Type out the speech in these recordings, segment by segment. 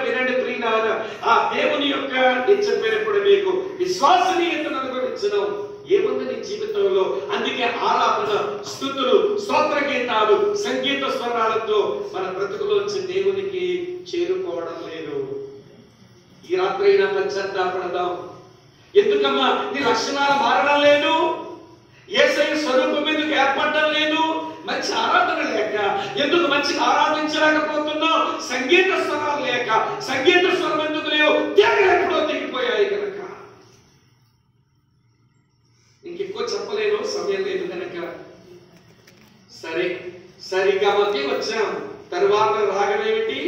వినండి ప్రియులారా, ఆ దేవుని యొక్క నేను చెప్పినప్పుడు మీకు విశ్వసనీయతను అనుభవించడం ఏముంది నీ జీవితంలో. అందుకే ఆరాధన, స్తుతులు, స్తోత్ర గీతాలు, సంగీత స్వరాలతో మన బ్రతుకులోంచి దేవునికి చేరుకోవడం లేదు. ఈ రాత్రి అయినా పశ్చాత్తాపడదాం. ఎందుకమ్మా నీ లక్షణాలు మారడం లేదు? యేసయ్య స్వరూపం ఎందుకు ఏర్పడడం లేదు? మంచి ఆరాధన లేక. ఎందుకు మంచిగా ఆరాధించలేకపోతున్నావు? సంగీత స్వరాలు లేక. సంగీత స్వరం ఎందుకు లేవు? తీగలు ఎప్పుడో తెగిపోయాయి కనుక. ఇంకెక్కువ చెప్పలేను, సమయం లేదు కనుక. సరిగా మధ్య వచ్చాం. తరువాత రాగమేమిటి?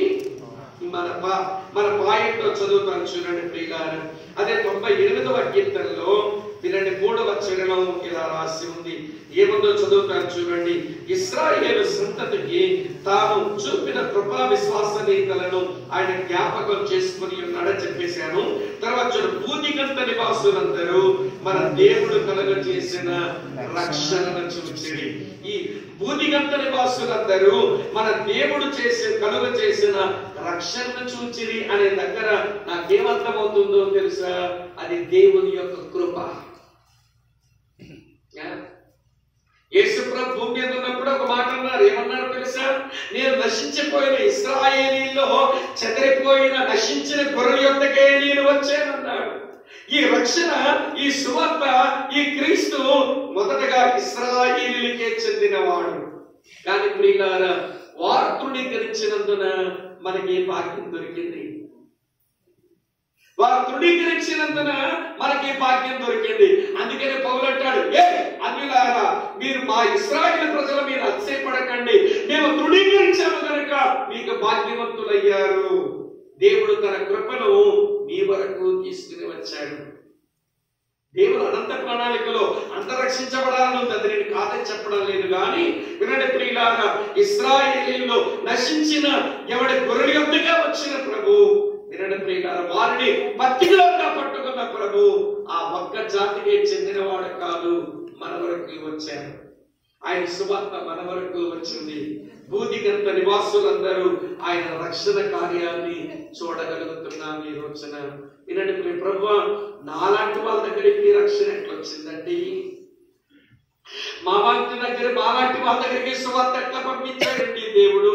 మన పాయింట్ చదువుతాను చూడండి ప్రియులారా. అదే 98వ కీర్తనలో వినండి 3వ చరణం ఇలా రాసి ఉంది. ఏముందో చదువుతాను చూడండి. ఇశ్రాయేలు సంతతికి తాను చూపిన కృపా విశ్వసనీయతలను ఆయన జ్ఞాపకం చేసుకుని ఉన్నాడని చెప్పేశాను. తర్వాత భూదిగంత నివాసులందరూ మన దేవుడు కలుగజేసిన రక్షణను చూచిరి. ఈ భూదిగంత నివాసులందరూ మన దేవుడు కలుగజేసిన రక్షణను చూచిరి అనే దగ్గర నాకేమర్థమవుతుందో తెలుసా? అది దేవుని యొక్క కృప. యేసుప్రభు భూమి మీద ఉన్నప్పుడు ఒక మాట అన్నారు. ఏమన్నారు తెలుసా? నేను నశించిపోయిన ఇశ్రాయేలీల్లో చెదరిపోయిన నశించిన గొర్రెల యొద్దకే నేను వచ్చానన్నాడు. ఈ రక్షణ, ఈ సువార్త, ఈ క్రీస్తు మొదటగా ఇశ్రాయేలీలకే చెందినవాడు. కానీ ప్రియులారా, వారు తృణీకరించినందున మనకి భాగ్యం దొరికింది. వారు తృణీకరించినందున మనకి భాగ్యం దొరికింది. అందుకనే పౌలు అంటాడు, అన్యులారా మీరు మా ఇశ్రాయేలు ప్రజలు మీరు అతిశయపడకండి, మేము తృణీకరించాము కనుక మీకు భాగ్యవంతులయ్యారు. దేవుడు తన కృపను మీ వరకు తీసుకుని వచ్చాడు. దేవుడు అనంత ప్రణాళికలో అంతరక్షించబడాలని ఉంది. అది నేను కాదని చెప్పడం లేదు. కానీ వినండి ప్రియులారా, ఇశ్రాయేలీయుల్లో నశించిన ఎవడి గొర్రెల యొద్దగా వచ్చిన ప్రభు, వినండి ప్రియులారా, వారిని పత్తిలోగా పట్టుకున్న ప్రభు ఆ ఒక్క జాతికి చెందినవాడు కాదు, మన వరకు వచ్చారు. ఆయన సువార్త మన వరకు వచ్చింది. భూదిగంత నివాసులందరూ ఆయన రక్షణ కార్యాన్ని చూడగలుగుతున్నాం ఈ రోజున. వినండి ప్రభువా, నాలాంటి వాళ్ళ దగ్గరికి రక్షణ ఎట్లా వచ్చిందండి? మాలాంటి వాళ్ళ దగ్గరికి సువార్త ఎట్లా పంపించాడండి దేవుడు?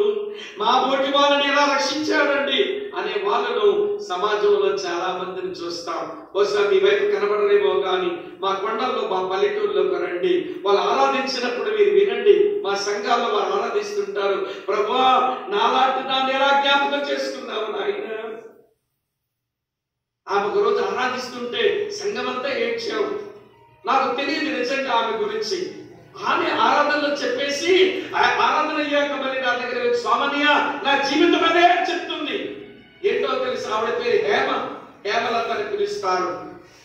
మా బోటి వాళ్ళని ఎలా రక్షించాడండి అనే వాళ్ళను సమాజంలో చాలా మందిని చూస్తాం. బహుశా మీ వైపు కనబడలేమో కానీ మా కొండల్లో, మా పల్లెటూరులోకి రండి. వాళ్ళు ఆరాధించినప్పుడు మీరు వినండి. మా సంఘాల్లో వారు ఆరాధిస్తుంటారు. ప్రభువా, నాలాంటి దాన్ని ఎలా జ్ఞాపకం చేసుకున్నావు నాయన? ఆమె ఒక రోజు ఆరాధిస్తుంటే సంఘమంతా ఏడ్చావు. నాకు తెలియదు నిజంగా ఆమె గురించి. ఆమె ఆరాధనలో చెప్పేసి ఆరాధన అయ్యాక మళ్ళీ నా దగ్గర స్వామనియా నా జీవితం అదే చెప్తుంది. ఏంటో తెలుసు, ఆవిడ పేరు హేమలతని పిలుస్తారు.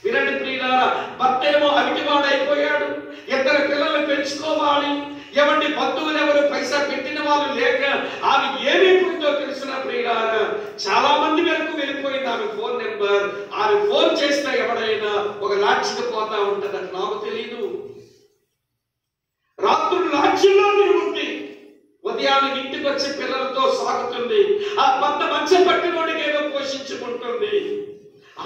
వినండి ప్రియులారా, భర్త ఏమో అవిటివాడైపోయాడు. ఇద్దరు పిల్లలు పెంచుకోవాలి. ఎవరి బంధువులు ఎవరు పైసా పెట్టిన వాళ్ళు లేక ఆమె ఏమైపోయిందో తెలిసిన ప్రియులారా, చాలా మంది వరకు వెళ్ళిపోయింది ఆమె ఫోన్ నెంబర్. ఆమె ఫోన్ చేస్తే ఎవడైనా ఒక లాడ్జికి పోతా ఉంటదని నాకు తెలీదు. రాత్రులు లాడ్జిలో తిరుగుతుంది. ఉదయాన్ని ఇంటికి వచ్చి పిల్లలతో సాగుతుంది. ఆ భర్త మంచం పట్టినోడికి ఏదో పోషించుకుంటుంది.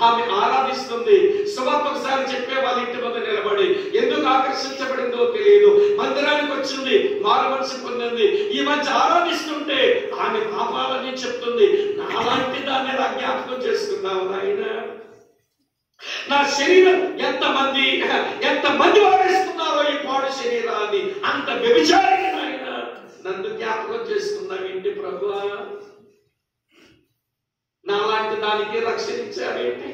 ఆమె ఆరాధిస్తుంది. సువార్త ఒకసారి చెప్పే వాళ్ళ ఇంటి ముందు నిలబడి ఎందుకు ఆకర్షించబడిందో తెలియదు. మందిరానికి వచ్చింది, మారు మనసు పొందింది. ఈ మధ్య ఆరాధిస్తుంటే ఆమె పాపాలని చెప్తుంది. నాలాంటి దాన్ని ఎలా జ్ఞాపకం చేసుకున్నావు నాయన? నా శరీరం ఎంతమంది వాడేస్తున్నారో ఈ పాడు శరీరాన్ని, అంత వ్యభిచారి నాయన, నన్ను జ్ఞాపకం చేసుకున్నావు ఇంటి ప్రభువా. నాలాంటి దానికి రక్షణ ఇచ్చావేంటి?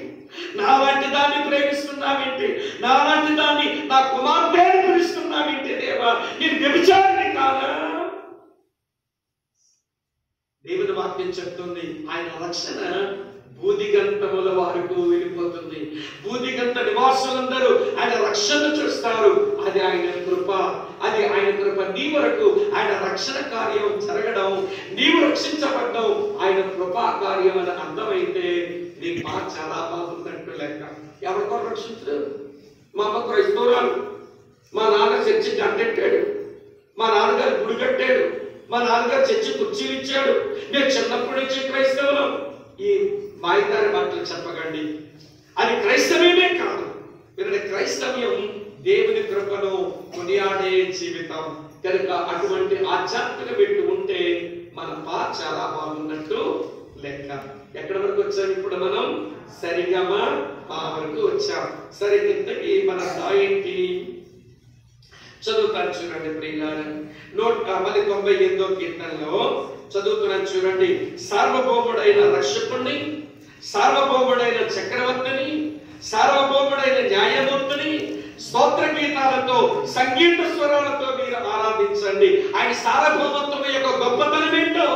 నాలాంటి దాన్ని ప్రేమిస్తున్నావేంటి? నాలాంటి దాన్ని నా కుమార్తె పిలుస్తున్నావేంటి? దేవా, నేను వ్యభిచారిని కాదా? దేవుని వాక్యం చెప్తుంది ఆయన రక్షణ భూదిగంతముల వరకు వెళ్ళిపోతుంది. భూదిగంత నివాసులందరూ ఆయన రక్షణ చూస్తారు. అది ఆయన కృప. అది ఆయన కృప. నీ వరకు ఆయన రక్షణ కార్యం జరగడం, నీవు రక్షించబడ్డం ఆయన కృపా కార్యం అని అర్థమైతే నీ బాధ చాలా బాగుందంటూ లెక్క. ఎవరికో రక్షించడు. మా అమ్మ క్రైస్తవురాలు, మా నాన్న చర్చి గంటెట్టాడు, మా నాన్నగారు గుడి కట్టాడు, మా నాన్నగారు చర్చి కుర్చీలు ఇచ్చాడు, నేను చిన్నప్పటి నుంచి క్రైస్తవులం. ఈ మాటలు చెప్పకండి. అది క్రైస్తవ్యమే కాదు. క్రైస్తవ్యం దేవుని కృపను కొనియాడే జీవితం కనుక అటువంటి ఆధ్యాత్మిక వ్యక్తి ఉంటే మన చాలా బాగున్నట్టు లెక్క. ఎక్కడి వరకు వచ్చాం ఇప్పుడు మనం? సరిగమ వరకు వచ్చాం. సరే, ఇంతకీ మన ఏంటి చదువుతాను చూడండి ప్రియులారా. 198వ కీర్తనలో చదువుతున్నాను చూడండి. సార్వభౌముడైన రక్షకుణ్ణి, సార్వభౌముడైన చక్రవర్తిని, సార్వభౌముడైన న్యాయమూర్తిని స్తోత్ర గీతాలతో సంగీత స్వరాలతో మీరు ఆరాధించండి. ఆయన సార్వభౌమత్వం యొక్క గొప్పతనం ఏంటో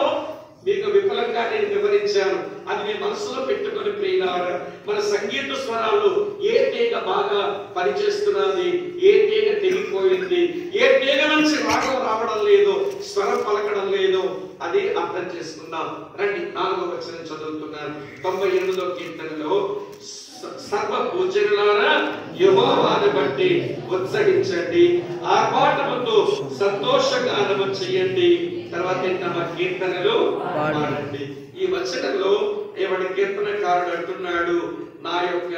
మీకు విఫలంగా నేను వివరించాను. అది మీ మనసులో పెట్టుకొని ప్రియులారా, మన సంగీత స్వరాలు ఏ తీగ బాగా పనిచేస్తున్నది, ఏ తీగ తెగిపోయింది, ఏ తీగ నుంచి రాగం రావడం లేదు, స్వరం పలకడం లేదు, అది అర్థం చేసుకుందాం. రండి, 4వ వచనం చదువుతున్నాను. 98వ కీర్తనలో సర్వభూజనులారా యెహోవాను బట్టి ఉత్సహించండి, ఆర్భాటముతో సంతోషగానము చేయండి. తర్వాత తమ కీర్తనలు పాడండి. ఈ వచనంలో ఏమని కీర్తనకారుడు అంటున్నాడు, నా యొక్క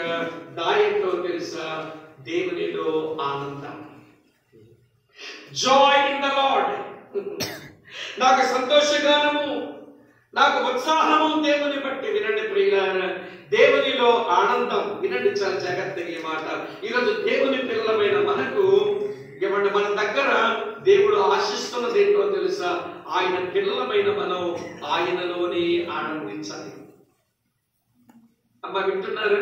దాయంతో తెలుసా దేవునిలో ఆనందం. Joy in the lord. నాకు సంతోషగానము, నాకు ఉత్సాహము దేవుని బట్టి. వినండి ప్రియులారా, దేవునిలో ఆనందం. వినండి చాలా జాగ్రత్తగా ఈ మాట. ఈరోజు దేవుని పిల్లలమైన మనకు ఏమంటే మన దగ్గర దేవుడు ఆశిస్తున్నది ఏంటో తెలుసా? ఆయన పిల్లలమైన మనం ఆయనలోనే ఆనందించాలి. అమ్మా వింటున్నారా?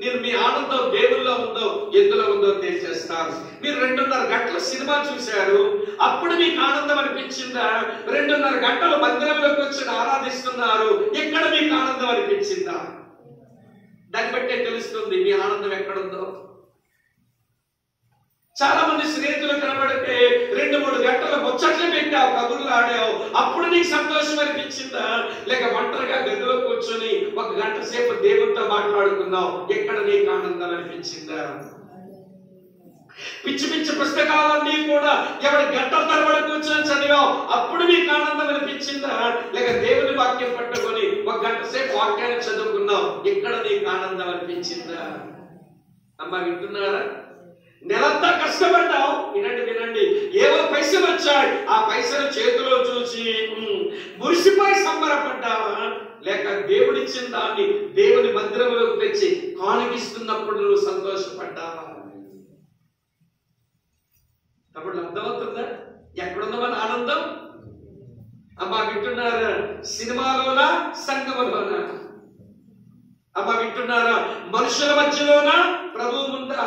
నేను మీ ఆనందం దేవుల్లో ఉందో ఎందులో ఉందో తెలియజేస్తాను. మీరు 2:30 గంటల సినిమా చూశారు, అప్పుడు మీకు ఆనందం అనిపించిందా? 2:30 గంటలు మందిరంలోకి వచ్చి ఆరాధిస్తున్నారు, ఎక్కడ మీకు ఆనందం అనిపించిందా? దాన్ని బట్టే తెలుస్తుంది మీ ఆనందం ఎక్కడుందో. చాలా మంది స్నేహితులు కనబడితే 2-3 గంటల ముచ్చట్లు పెట్టావు, కబుర్లు ఆడావు, అప్పుడు నీకు సంతోషం అనిపించిందా? లేక ఒంటరిగా గదిలో కూర్చొని 1 గంట సేపు దేవుడితో మాట్లాడుకున్నావు, ఎక్కడ నీకు ఆనందం అనిపించిందా? పిచ్చి పిచ్చి పుస్తకాలన్నీ కూడా ఎవరి గంటల తరబడి కూర్చొని చదివావు, అప్పుడు నీకు ఆనందం అనిపించిందా? లేక దేవుని వాక్యం పట్టుకొని 1 గంట సేపు వాక్యాన్ని చదువుకున్నావు, ఎక్కడ నీకు ఆనందం అనిపించిందా? అమ్మ వింటున్నారా? నెలంతా కష్టపడ్డావు, వినండి, ఏవో పైసలు వచ్చాయి, ఆ పైసలు చేతిలో చూసి మురిసిపోయి సంబరపడ్డావా? లేక దేవుడిచ్చిన దాన్ని దేవుని మందిరంలోకి తెచ్చి కానుకిస్తున్నప్పుడు నువ్వు సంతోషపడ్డావా? అప్పుడు అర్థమవుతుందా ఎక్కడుందో మన ఆనందం? అమ్మా వింటున్నారా? సినిమాలోనా, సంఘములోనా? అమ్మా వింటున్నారా? మనుషుల మధ్యలోనా, ప్రభువు ముందా?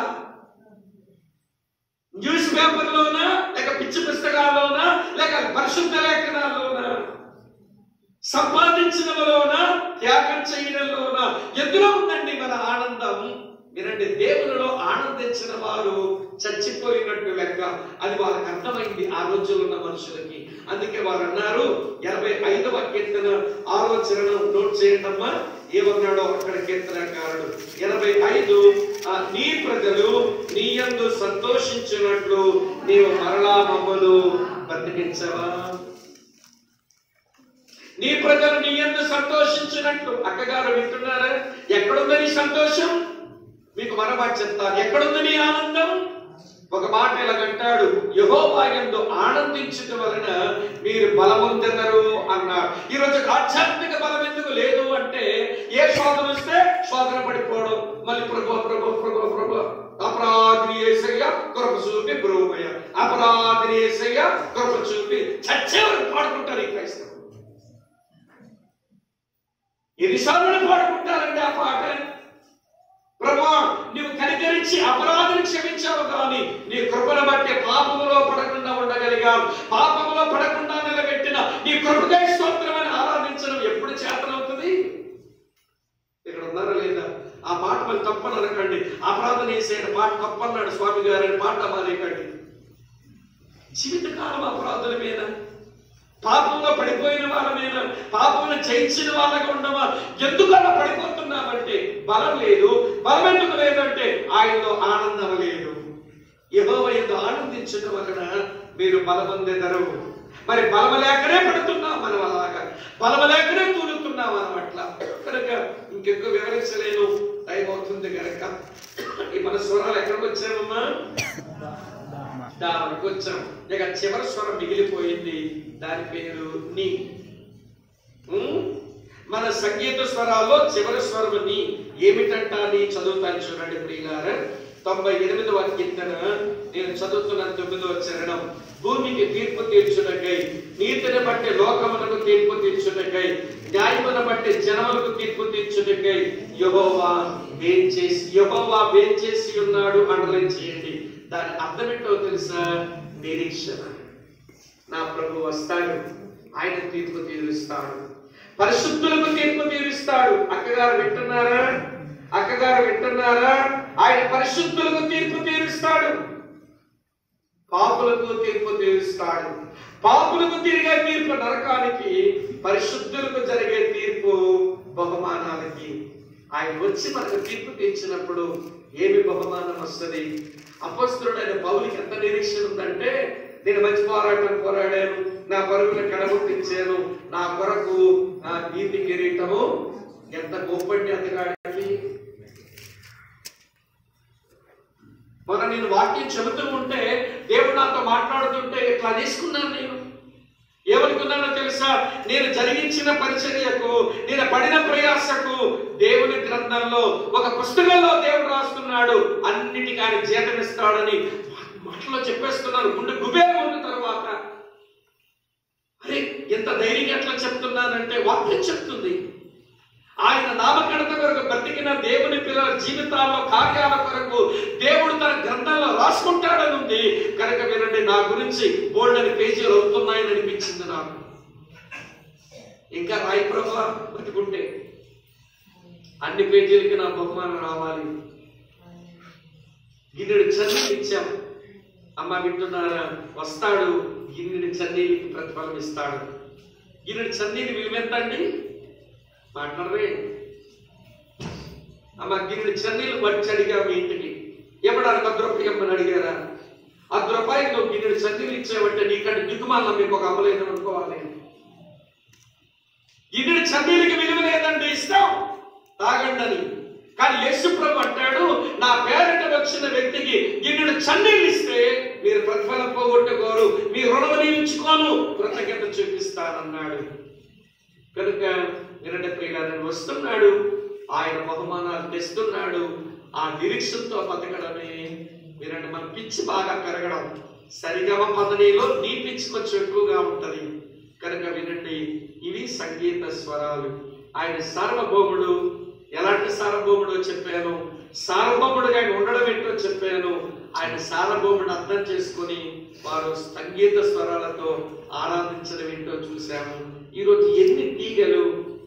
న్యూస్ పేపర్లోనా, లేక పిచ్చి పుస్తకాల్లోనా, లేక పరిశుద్ధ లేఖనాల్లోనా? సంపాదించడంలోనా, త్యాగం చేయడంలోనా? ఎందులో ఉందండి మన ఆనందం? వినండి, దేవునిలో ఆనందించిన వారు చచ్చిపోయినట్టు లెక్క. అది వాళ్ళకి అర్థమైంది ఆ రోజుల్లో ఉన్న మనుషులకి. అందుకే వారు అన్నారు, 85వ కీర్తన 6వ చరణం నోట్ చేయండమ్మా, ఏమన్నాడో అక్కడ కీర్తనకారుడు. 85, నీ ప్రజలు నీ యందు సంతోషించినట్లు నీవు మరలా మమ్మను బ్రతికించవా? నీ ప్రజలు నీ యందు సంతోషించినట్లు. అక్కగారు వింటున్నారా? ఎక్కడుంది నీ సంతోషం? మీకు మరొకటి చెప్తాను, ఎక్కడుంది నీ ఆనందం? ఒక మాట ఇలాగంటాడు, యెహోవా యందు ఆనందించడం వలన మీరు బలమొందెదరు అన్నాడు. ఈరోజు ఆధ్యాత్మిక బలం ఎందుకు లేదు అంటే, ఏ శోధన వస్తే శోధన పడిపోవడం, మళ్ళీ ప్రభు అపరాధిని యేసయ్య కృప చూపి బ్రోమయ్య, అపరాధిని యేసయ్య కృప చూపి. చచ్చేవారు పాడుకుంటారు ఈ క్రైస్తవులు. ఎన్నిసార్లు పాడుకుంటారండి ఆ పాట? ప్రభువా నీవు కనికరించి అపరాధిని క్షమించావు, కానీ నీ కృపను బట్టి పాపములో పడకుండా ఉండగలిగాం. పాపములో పడకుండా నిలబెట్టిన నీ కృపకై స్తోత్రమని ఆరాధించడం ఎప్పుడు చేతనవుతుంది? ఇక్కడ ఉన్నారా లేదా? ఆ మాట మళ్ళీ తప్పని అనకండి. అపరాధం చేసేట మాట తప్పన్నాడు స్వామి గారు అని మాట మానేకండి. జీవితకాలం అపరాధుల మీద, పాపంలో పడిపోయిన వాళ్ళ మీద, పాపంలో జయించిన వాళ్ళగా ఉండమా? ఎందుకు అలా పడిపోతున్నామంటే బలం లేదు. బలం ఎందుకు లేదంటే ఆయనలో ఆనందం లేదు. యెహోవా యందు ఆనందించడం వలన మీరు బలమొందెదరు. మరి బలం లేకనే పడుతున్నాం మనం, అలాగా బలం లేకనే తూలుతున్నాం అనమాట. కనుక ఇంకెక్కువ వివరించలేను, టైం అవుతుంది కనుక. ఈ మన స్వరాలు ఎక్కడికి వచ్చామమ్మా? దానికి వచ్చాం. ఇక చివరి స్వరం మిగిలిపోయింది, దాని పేరు నీ. మన సంగీత స్వరాల్లో చివరి స్వరం నీ. ఏమిటంట నీ? చదువుతాను చూడండి ప్రియులారా. 98వ కీర్తన నేను చదువుతున్నాను, 9వ చరణం. భూమికి తీర్పు తీర్చుటకై, నీతిని బట్టి లోకములకు తీర్పు తీర్చుటకై, న్యాయమును బట్టి జనములకు తీర్పు తీర్చుటకై యెహోవా వేంచేసి ఉన్నాడు. అండర్లైన్ చేయండి. దాని అర్థం ఏంటో తెలుసా? నిరీక్షణ. నా ప్రభు వస్తాడు, ఆయన తీర్పు తీరుస్తాడు, పరిశుద్ధులకు తీర్పు తీరుస్తాడు. అక్కగారు వింటున్నారా? అక్కగారు వింటున్నారా? ఆయన పరిశుద్ధులకు తీర్పు తీరుస్తాడు, పాపులకు తీర్పు తీరుస్తాడు. పాపులకు తిరిగే తీర్పు నరకానికి, పరిశుద్ధులకు జరిగే తీర్పు బహుమానాలకి. ఆయన వచ్చి మనకు తీర్పు తీర్చినప్పుడు ఏమి బహుమానం వస్తుంది? అపొస్తలుడైన పౌలుకి ఎంత నిరీక్షణ ఉందంటే, నేను మంచి పోరాటం పోరాడాను, నా పరుగులను కడగొట్టించాను, నా కొరకు నా నీతి కిరీటము. ఎంత గొప్పండి అతగాడికి. మొన్న నేను వాక్యం చెబుతూ ఉంటే, దేవుడు నాతో మాట్లాడుతుంటే ఇట్లా తీసుకున్నాను. నేను ఏమనుకున్నానో తెలుసా? నేను జరిగించిన పరిచర్యకు, నేను పడిన ప్రయాసకు దేవుని గ్రంథంలో ఒక పుస్తకంలో దేవుడు రాస్తున్నాడు, అన్నిటికీ ఆయన జీతమిస్తాడని మాటలో చెప్పేస్తున్నాను. గుండె గుబేరు ఉన్న తర్వాత అరే ఎంత ధైర్యంగా ఎట్లా చెప్తున్నానంటే, వాక్యం చెప్తుంది. ఆయన నామకరణత కొరకు బ్రతికిన దేవుని పిల్లల జీవితాల్లో కార్యాల కొరకు దేవుడు తన గ్రంథంలో రాసుకుంటాడని ఉంది కనుక వినండి. నా గురించి బోల్డని పేజీలు అవుతున్నాయని అనిపించింది నాకు. ఇంకా రాయి ప్రభా బతుకుంటే అన్ని పేజీలకి నా బహుమానం రావాలి. గిన్నెడు చన్నీళ్ళు ఇచ్చాం. అమ్మ వింటున్నారా? వస్తాడు, గిన్నెడు చన్నీళ్ళకి ప్రతిఫలం ఇస్తాడు. గిన్నెడు చన్నీళ్ళు విలువెంతండి? మాట్లాడరే అమ్మ. గిన్నెడు చన్నీళ్ళు వచ్చి అడిగా మీ ఇంటికి, ఇవ్వడానికి ₹10 అడిగారా? ₹10 నువ్వు గిన్నెడు చన్నీళ్ళు ఇచ్చావంటే నీకంటే దిక్కుమాల మీకు ఒక అమ్మలేదు అనుకోవాలి. గిన్నెడు చన్నీళ్ళకి విలువ లేదండి, ఇస్తాం తాగండి అని. కానీ యేసు ప్రభు అంటాడు, నా పేరిట వచ్చిన వ్యక్తికి గిన్నెడు చన్నీళ్ళు ఇస్తే మీరు ప్రతిఫలం పోగొట్టుకోరు, మీ రుణం నిలుచుకోను, కృతజ్ఞత చూపిస్తానన్నాడు. కనుక వినండి ప్రియులారా, వస్తున్నాడు, ఆయన బహుమానాలు తెస్తున్నాడు. ఆ నిరీక్షణతో బతకడమే వినండి. మన పిచ్చి బాగా పెరగడం, సరిగమ పదనిలో నీ పిచ్చి కొంచెం ఎక్కువగా ఉంటది కనుక వినండి. ఇవి సంగీత స్వరాలు. ఆయన సార్వభౌముడు. ఎలాంటి సార్వభౌముడో చెప్పాను, సార్వభౌముడుగా ఆయన ఉండడం ఏంటో చెప్పాను. ఆయన సార్వభౌముడు అర్థం చేసుకుని వారు సంగీత స్వరాలతో ఆరాధించడం ఏంటో చూశాము. ఈరోజు ఎన్ని తీగలు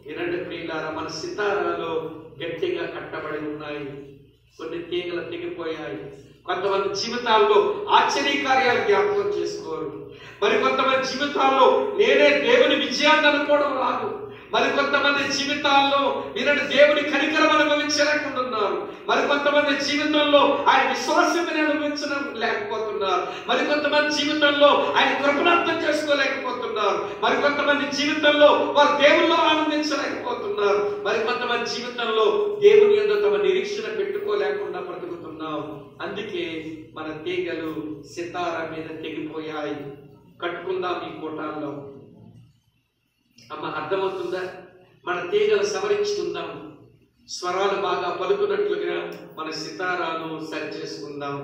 వినండి ప్రియులారా మన సితారాలో గట్టిగా కట్టబడి ఉన్నాయి. కొన్ని తీగలు తెగిపోయాయి. కొంతమంది జీవితాల్లో ఆశ్చర్యకార్యాలు జ్ఞాపకం చేసుకోరు. మరి కొంతమంది జీవితాల్లో నేనే దేవుని విజయాన్ని అనుకోవడం రాదు. మరి కొంతమంది జీవితాల్లో వినండి దేవుని కనికరం అనుభవించలేకుంటున్నారు. మరి కొంతమంది జీవితంలో ఆయన విశ్వాసాన్ని అనుభవించడం లేకపోతున్నారు. మరి కొంతమంది జీవితంలో ఆయన కృపను అర్థం చేసుకోలేకపోతున్నారు. మరి కొంతమంది జీవితంలో వారు దేవుల్లో ఆనందించలేకపోతున్నారు. మరి కొంతమంది జీవితంలో దేవుని యందు తమ నిరీక్షణ పెట్టుకోలేకుండా బ్రతుకుతున్నాం. అందుకే మన తీగలు సితారా మీద తెగిపోయాయి. కట్టుకుందాం ఈ కోటాల్లో. అమ్మ అర్థమవుతుందా? మన తీగలు సవరించుకుందాం. స్వరాలు బాగా పలుకున్నట్లుగా మన సితారాను సరి చేసుకుందాం.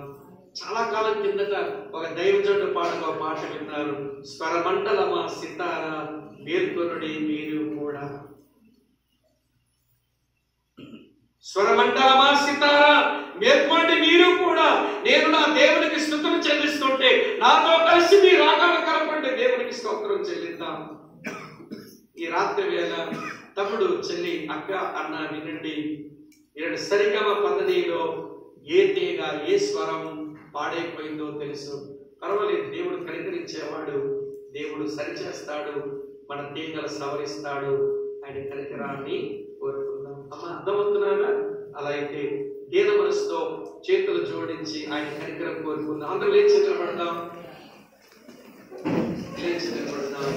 చాలా కాలం కిందట ఒక దైవజనుడు పాడగా పాట విన్నారు. స్వరమండలమా సితారా మేల్కొనుడి మీరు కూడా. స్వరమండలమా సితారా మేల్కొండి మీరు కూడా. నేను నా దేవునికి స్తుతులు చెల్లిస్తుంటే నాతో కలిసి మీ రాగాలు కలపండి, దేవునికి స్తోత్రం చెల్లిద్దాం. ఈ రాత్రి వేళ తమ్ముడు, చెల్లి, అక్క, అన్న వినండి. ఇరడు సరిగమ పద్ధతిలో ఏ తీగ ఏ స్వరం పాడైపోయిందో తెలుసు. పర్వాలేదు, దేవుడు కనికరించేవాడు. దేవుడు సరిచేస్తాడు, మన తీగలు సవరిస్తాడు. ఆయన కనికరాన్ని కోరుకుందాం. అమ్మ అర్థమవుతున్నారా? అలా అయితే దీన మనసుతో చేతులు జోడించి ఆయన కనికరం కోరుకుందాం. అందరూ లేచి నిలబడదాం, లేచి నిలబడదాం.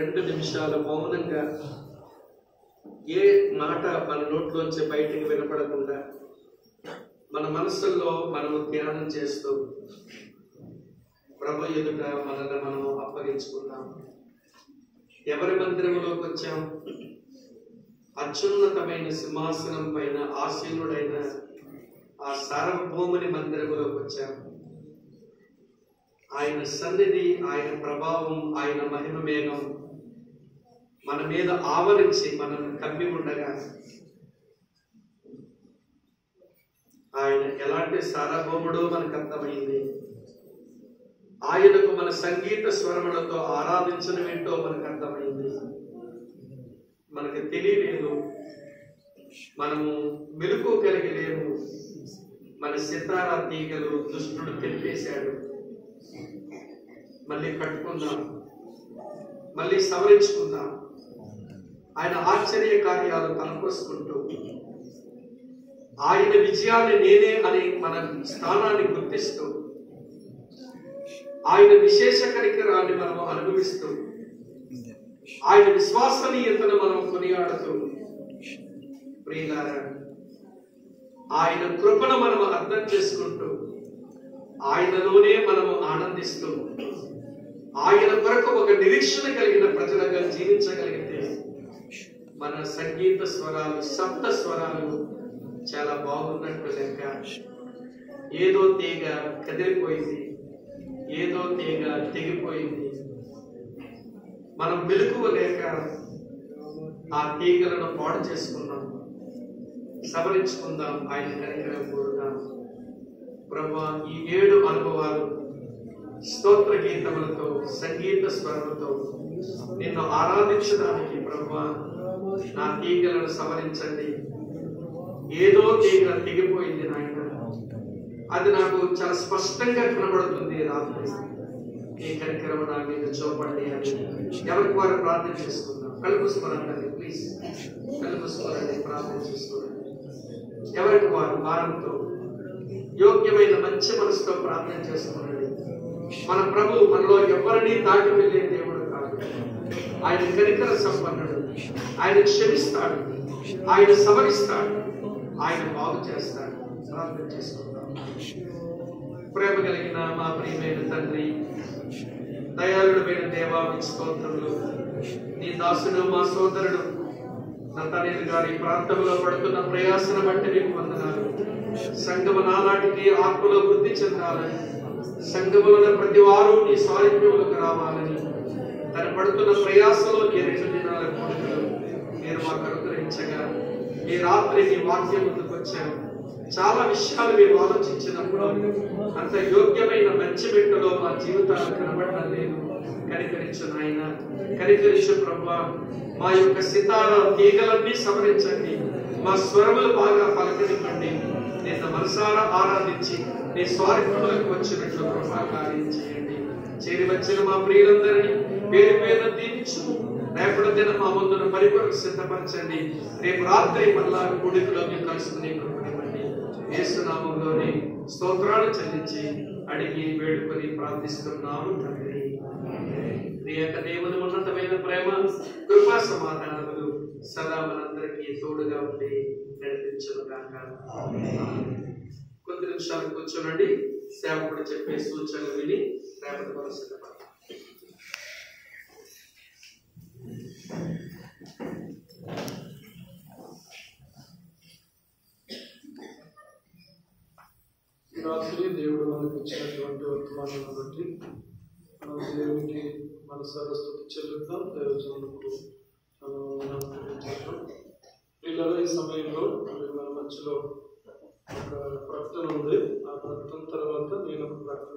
2 నిమిషాలు మౌనంగా ఏ మాట మన నోట్లోంచి బయటికి వినపడకుండా మన మనసుల్లో మనము ధ్యానం చేస్తూ ప్రభు ఎదుట మనల్ని మనము అప్పగించుకుందాం. ఎవరి మందిరంలోకి వచ్చాం? అత్యున్నతమైన సింహాసనం పైన ఆసీనుడైన ఆ సార్వభౌముని మందిరంలోకి వచ్చాం. ఆయన సన్నిధి, ఆయన ప్రభావం, ఆయన మహిమ మేఘం మన మీద ఆవరించి మనల్ని కమ్మి ఉండగా ఆయన ఎలాంటి సార్వభౌముడో మనకు అర్థమైంది. ఆయనకు మన సంగీత స్వరములతో ఆరాధించడం ఏంటో మనకు అర్థమైంది. మనకు తెలియలేదు, మనము మెలకు కలిగి లేము. మన సితారా తీగలు దుష్టుడు తెంపేశాడు. మళ్ళీ కట్టుకుందాం, మళ్ళీ సవరించుకుందాం. ఆయన ఆశ్చర్య కార్యాలు తలపోసుకుంటూ ఆయన విజయాన్ని నేనే అని మన స్థానాన్ని గుర్తిస్తూ ఆయన విశేష కనికరాన్ని మనం అనుభవిస్తూ ఆయన విశ్వసనీయతను మనం కొనియాడుతూ ప్రియులారా, ఆయన కృపను మనం అర్థం చేసుకుంటూ ఆయనలోనే మనము ఆనందిస్తూ ఆయన కొరకు ఒక నిరీక్షణ కలిగిన ప్రజలుగా జీవించగలిగితే మన సంగీత స్వరాలు, సప్త స్వరాలు చాలా బాగున్నట్టు లెక్క. ఏదో తీగ కదిలిపోయింది, ఏదో తీగ తెగిపోయింది. మనం మెలకువ లేక ఆ తీగలను పాడు చేసుకున్నాం. సవరించుకుందాం, ఆయన కనికరం కోరుదాం. ప్రభువా, ఈ 7 అనుభవాలు స్తోత్ర గీతములతో, సంగీత స్వరములతో నిన్ను ఆరాధించడానికి ప్రభువా నా తీగలను సవరించండి. ఏదో తీగ తెగిపోయింది నాయన, అది నాకు చాలా స్పష్టంగా కనబడుతుంది. రాత్రి ఈ కనికరం నా మీద చూపండి అని ఎవరికి వారు ప్రార్థన చేసుకుందాం. కళ్ళు మూసుకోరండి, ప్లీజ్ కళ్ళు మూసుకోరండి, ప్రార్థన చేసుకోరండి. ఎవరికి వారు భారంతో యోగ్యమైన మంచి మనసుతో ప్రార్థన చేసుకోనండి. మన ప్రభు మనలో ఎవరిని దాటి వెళ్ళే దేవుడు కాదు. ఆయన కనికర సంపన్నుడు. ఆయన క్షమిస్తాడు, ఆయన సవరిస్తాడు, ఆయన బాగు చేస్తాడు. ప్రార్థన చేసుకుందాం. ప్రేమ కలిగిన మా ప్రియమైన తండ్రి, దయాళుడైన దేవా, మీకు స్తోత్రములు. నీ దాసుడు, మా సోదరుడు నతనేలు గారి ప్రాంతంలో పడుతున్న ప్రయాసను బట్టి నీకు వందనాలు. సంఘము నానాటికి ఆత్మలో వృద్ధి చెందాలని, సంఘములను ప్రతి వారు నీ స్వారూప్యములకు రావాలని, తను పడుతున్న ప్రయాసంలో ఈ 2 దినాల కోరికలు మీరు మాకు అనుగ్రహించగా ఈ రాత్రి నీ వాక్యం ముందుకు వచ్చాము. చాలా విషయాలు మేము ఆలోచించినప్పుడు అంత యోగ్యమైన మంచి మెట్టులో మా జీవితాలు కనబడడం లేదు. కనికరించు నాయన, కనికరించు ప్రభువా. మా యొక్క సితార తీగలన్నీ సవరించండి, మా స్వరములు బాగా పలకనివ్వండి. నిన్న మనసారా ఆరాధించి నీ స్వారూప్యములకు వచ్చినట్లు కృపా కార్యం చేయండి. చేరి వచ్చిన మా ప్రియులందరినీ పేరు పేరు దీవించు. రేపటి దినం మా ముందును పరిపూర్ణకు సిద్ధపరచండి. రేపు రాత్రి మళ్ళా గుడిలోకి కలుసుకునే కృపనివ్వండి. యేసు నామములోనే స్తోత్రాలు చెల్లించి అడిగి వేడుకొని ప్రార్థిస్తున్నాము తండ్రి. ప్రియక దేవుని ఉన్నతమైన ప్రేమ, కృపా సమాధానములు సదా మనందరికీ తోడుగా ఉండి నడిపించును గాక. కొద్ది నిమిషాలు కూర్చోనండి. సేవకుడు చెప్పే సూచనలు విని రేపటి కొరకు సిద్ధపడతాం. రాత్రి దేవుడు మనకు ఇచ్చినటువంటి వర్తమానాన్ని బట్టి మనం దేవునికి మన సరస్వతి చెల్లిద్దాం. దేవజనులకు పిల్లలు ఈ సమయంలో మన మధ్యలో ఒక ప్రకటన ఉంది. ఆ ప్రకటన తర్వాత నేను ఒక ప్రకటన